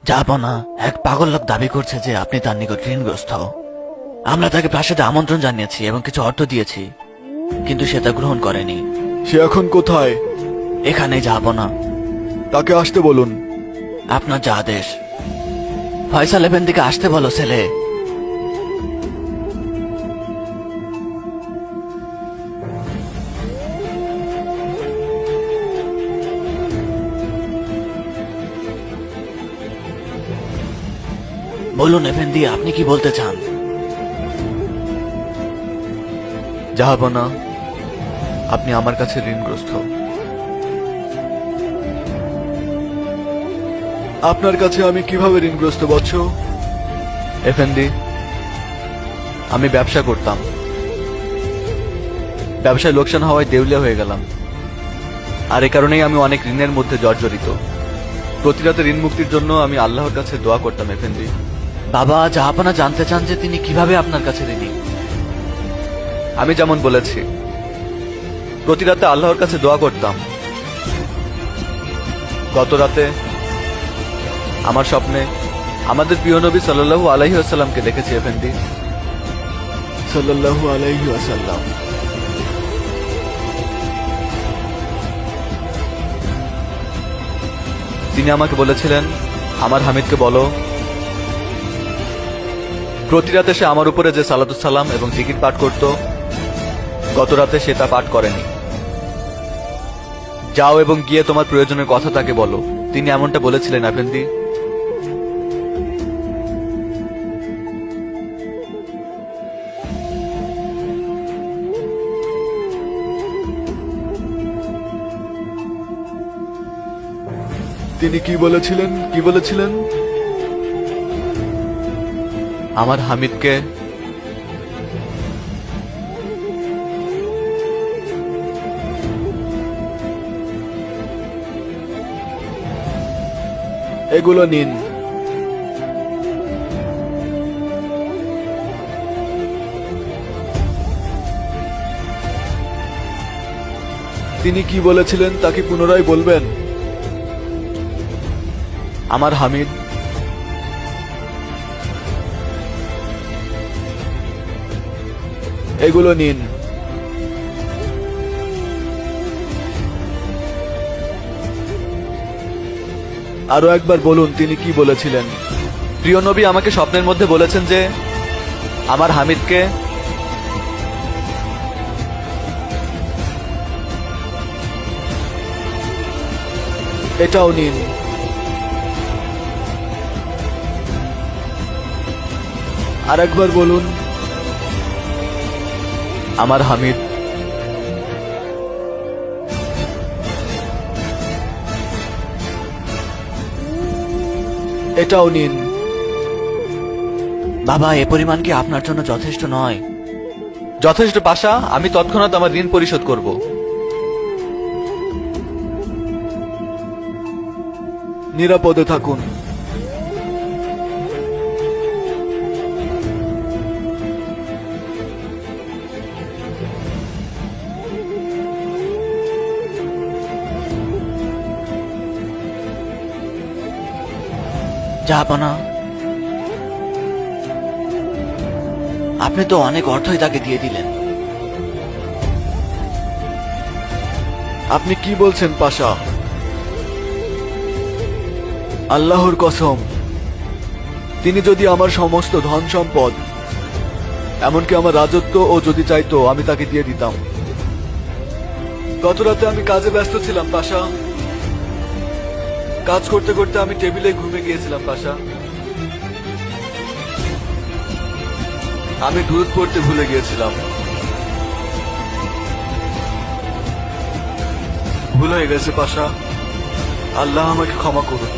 যাবো না। এক পাগল লোক দাবি করছে যে আপনি তার নিকট ঋণগ্রস্ত। আমরা তাকে প্রাসাদে আমন্ত্রণ জানিয়েছি এবং কিছু অর্থ দিয়েছি, কিন্তু সে তা গ্রহণ করেনি। সে এখন কোথায়? এখানে যাবো না। তাকে আসতে বলুন। আপনার যা আদেশ। ফয়সাল এফেন্দিকে আসতে বলো ছেলে। বলুন এফেন্দি, আপনি কি বলতে চান? জাহাপনা, আপনি আমার কাছে ঋণগ্রস্ত। আপনার কাছে আমি কিভাবে ঋণগ্রস্ত বৎস? এফেন্দি, আমি ব্যবসা করতাম। ব্যবসায় লোকসান হওয়ায় দেউলিয়া হয়ে গেলাম, আর এ কারণেই আমি অনেক ঋণের মধ্যে জর্জরিত। প্রতি রাতে ঋণ মুক্তির জন্য আমি আল্লাহর কাছে দোয়া করতাম এফেন্দি। বাবা, জাহাপনা জানতে চান যে তিনি কিভাবে আপনার কাছে ঋণী। আমি যেমন বলেছি, প্রতি রাতে আল্লাহর কাছে দোয়া করতাম। গত রাতে আমার স্বপ্নে আমাদের প্রিয় নবী সাল্লাল্লাহু আলাইহি ওয়াসাল্লামকে দেখেছি এফেন্দি। সাল্লাল্লাহু আলাইহি ওয়াসাল্লাম। তিনি আমাকে বলেছিলেন, আমার হামিদকে বলো প্রতি রাতে সে আমার উপরে যে সালাতুস সালাম এবং জিকির পাঠ করত, গত রাতে সে তা পাঠ করেনি। যাও এবং গিয়ে তোমার প্রয়োজনের কথা তাকে বলো। তিনি এমনটা বলেছিলেন আফেন্দি। তিনি কি বলেছিলেন? কি বলেছিলেন? আমার হামিদকে এগুলো নিন। তিনি কি বলেছিলেন তা কি পুনরায় বলবেন? আমার হামিদ এগুলো নিন। আরো একবার বলুন তিনি কি বলেছিলেন। প্রিয় নবী আমাকে স্বপ্নের মধ্যে বলেছেন যে আমার হামিদকে এটাও নিন। আর একবার বলুন আমার হামিদ এটাও নিন। বাবা, এ পরিমাণ কি আপনার জন্য যথেষ্ট নয়? যথেষ্ট পাশা, আমি তৎক্ষণাৎ আমার ঋণ পরিশোধ করব। নিরাপদে থাকুন। জাহাপনা, আপনি তো অনেক অর্থই তাকে দিয়ে দিলেন। আপনি কি বলছেন পাশা? আল্লাহর কসম, তিনি যদি আমার সমস্ত ধন সম্পদ, এমনকি আমার রাজত্ব ও যদি চাইতো, আমি তাকে দিয়ে দিতাম। গত রাতে আমি কাজে ব্যস্ত ছিলাম পাশা। কাজ করতে করতে আমি টেবিলে ঘুমে গিয়েছিলাম পাশা। আমি দুধ পড়তে ভুলে গিয়েছিলাম। ভুল হয়ে গেছে পাশা। আল্লাহ আমাকে ক্ষমা করুন।